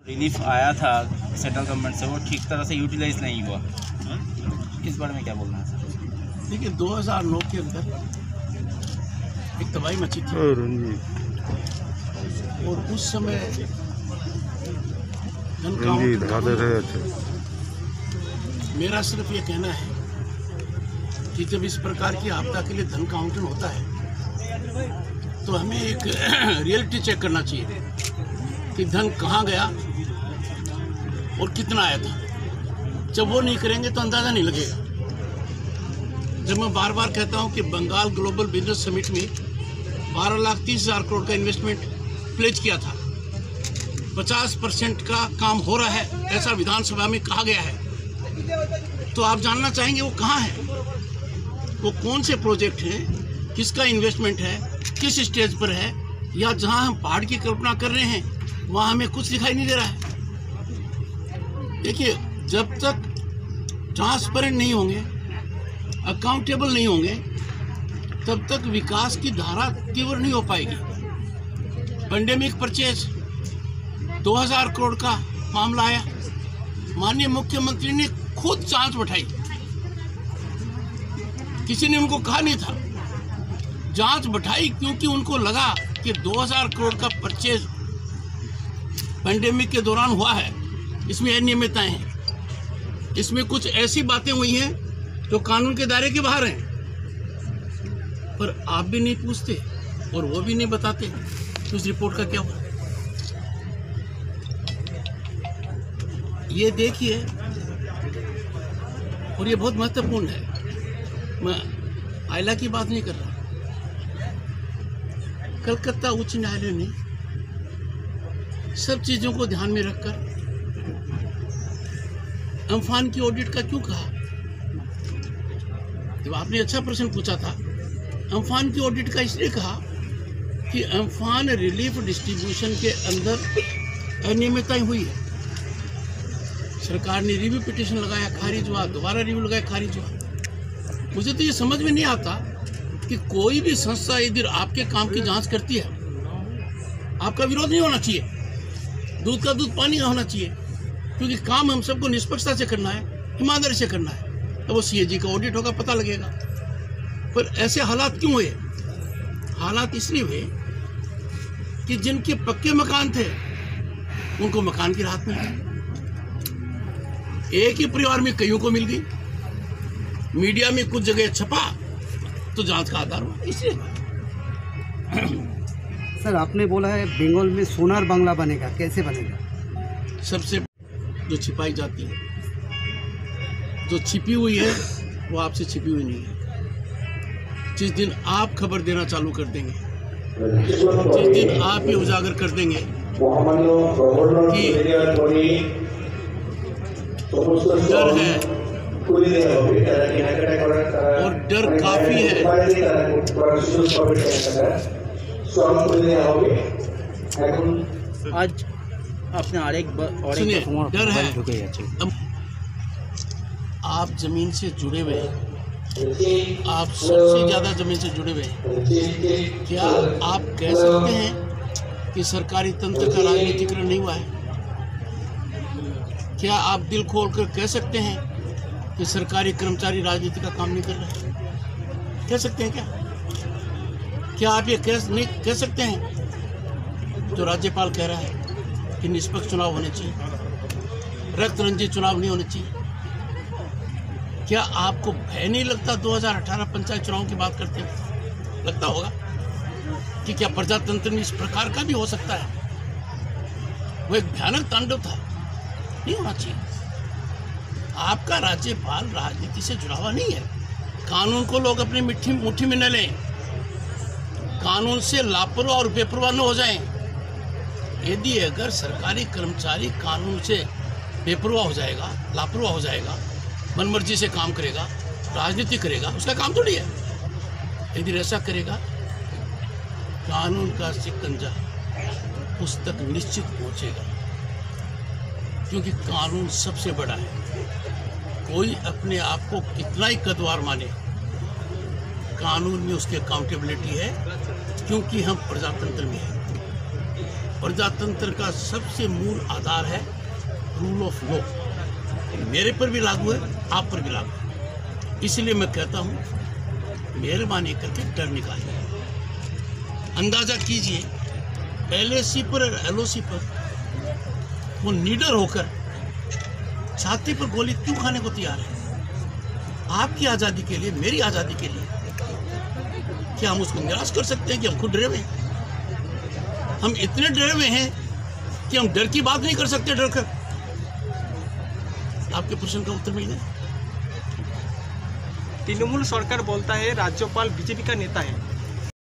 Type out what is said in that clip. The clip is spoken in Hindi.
रिलीफ आया था सेंट्रल गवर्नमेंट से, वो ठीक तरह से यूटिलाइज नहीं हुआ। इस बारे में क्या बोलना है सर? देखिए 2009 के अंदर एक तबाही मची थी और उस समय मेरा सिर्फ ये कहना है कि जब इस प्रकार की आपदा के लिए धन का आवंटन होता है तो हमें एक रियलिटी चेक करना चाहिए कि धन कहाँ गया और कितना आया था। जब वो नहीं करेंगे तो अंदाज़ा नहीं लगेगा। जब मैं बार बार कहता हूँ कि बंगाल ग्लोबल बिजनेस समिट में 12,30,000 करोड़ का इन्वेस्टमेंट प्लेज किया था, 50% का काम हो रहा है ऐसा विधानसभा में कहा गया है, तो आप जानना चाहेंगे वो कहाँ है, वो कौन से प्रोजेक्ट हैं, किसका इन्वेस्टमेंट है, किस स्टेज पर है, या जहाँ हम पहाड़ की कल्पना कर रहे हैं वहाँ हमें कुछ दिखाई नहीं दे रहा है। देखिए जब तक ट्रांसपेरेंट नहीं होंगे, अकाउंटेबल नहीं होंगे, तब तक विकास की धारा तीव्र नहीं हो पाएगी। पेंडेमिक परचेज 2000 करोड़ का मामला आया, माननीय मुख्यमंत्री ने खुद जांच बैठाई, किसी ने उनको कहा नहीं था, जांच बैठाई क्योंकि उनको लगा कि 2000 करोड़ का परचेज पेंडेमिक के दौरान हुआ है, इसमें अनियमितताएं हैं, इसमें कुछ ऐसी बातें हुई हैं जो कानून के दायरे के बाहर हैं, पर आप भी नहीं पूछते और वो भी नहीं बताते तो इस रिपोर्ट का क्या हुआ। ये देखिए, और ये बहुत महत्वपूर्ण है, मैं आइला की बात नहीं कर रहा। कलकत्ता उच्च न्यायालय ने सब चीजों को ध्यान में रखकर अम्फान की ऑडिट का क्यों कहा? जब आपने अच्छा प्रश्न पूछा था, अम्फान की ऑडिट का इसलिए कहा कि अम्फान रिलीफ डिस्ट्रीब्यूशन के अंदर अनियमितताएं हुई है। सरकार ने रिव्यू पिटीशन लगाया, खारिज हुआ, दोबारा रिव्यू लगाया, खारिज हुआ। मुझे तो ये समझ में नहीं आता कि कोई भी संस्था यदि आपके काम की जांच करती है, आपका विरोध नहीं होना चाहिए, दूध का दूध पानी का होना चाहिए, क्योंकि काम हम सबको निष्पक्षता से करना है, ईमानदारी से करना है। तो वो सीएजी का ऑडिट होगा, पता लगेगा। पर ऐसे हालात क्यों हुए? हालात इसलिए हुए कि जिनके पक्के मकान थे उनको मकान की राहत मिल गई, एक ही परिवार में कईयों को मिल गई, मीडिया में कुछ जगह छपा तो जांच का आधार हुआ, इसलिए। सर आपने बोला है बंगाल में सोनार बांग्ला बनेगा, कैसे बनेगा? सबसे जो छिपाई जाती है, जो छिपी हुई है वो आपसे छिपी हुई नहीं है। जिस दिन आप खबर देना चालू कर देंगे, जिस दिन आप ये उजागर कर देंगे कि डर है और डर काफी है, आज आपने सुनिए, डर है। आप जमीन से जुड़े हुए हैं, आप सबसे ज्यादा जमीन से जुड़े हुए हैं। क्या आप कह सकते हैं कि सरकारी तंत्र का राजनीतिकरण नहीं हुआ है? क्या आप दिल खोलकर कह सकते हैं कि सरकारी कर्मचारी राजनीति का काम नहीं कर रहे? कह सकते हैं क्या? क्या आप ये नहीं कह सकते हैं जो राज्यपाल कह रहा है कि निष्पक्ष चुनाव होने चाहिए, रक्त रंजित चुनाव नहीं होने चाहिए? क्या आपको भय नहीं लगता? 2018 पंचायत चुनाव की बात करते हैं, लगता होगा कि क्या प्रजातंत्र में इस प्रकार का भी हो सकता है? वो एक भयानक तांडव था, नहीं होना चाहिए। आपका राज्यपाल राजनीति से जुड़ा हुआ नहीं है। कानून को लोग अपनी मुट्ठी में न लें, कानून से लापरवाह और बेपरवाह न हो जाएं। यदि अगर सरकारी कर्मचारी कानून से बेपरवाह हो जाएगा, लापरवाह हो जाएगा, मनमर्जी से काम करेगा, राजनीति करेगा, उसका काम थोड़ी है। यदि ऐसा करेगा, कानून का शिकंजा उस तक निश्चित पहुंचेगा, क्योंकि कानून सबसे बड़ा है। कोई अपने आप को कितना ही कद्वार माने, कानून में उसकी अकाउंटेबिलिटी है, क्योंकि हम प्रजातंत्र में हैं। प्रजातंत्र का सबसे मूल आधार है रूल ऑफ लॉ। मेरे पर भी लागू है, आप पर भी लागू है। इसलिए मैं कहता हूँ मेहरबानी करके डर निकालिए। अंदाजा कीजिए LAC पर और LOC पर वो निडर होकर छाती पर गोली क्यों खाने को तैयार है? आपकी आज़ादी के लिए, मेरी आज़ादी के लिए। क्या हम उसको निराश कर सकते हैं कि हम खुद डरे हुए हैं? हम इतने डरे हुए हैं कि हम डर की बात नहीं कर सकते डर कर। आपके प्रश्न का उत्तर मिल गया। तृणमूल सरकार बोलता है राज्यपाल बीजेपी का नेता है,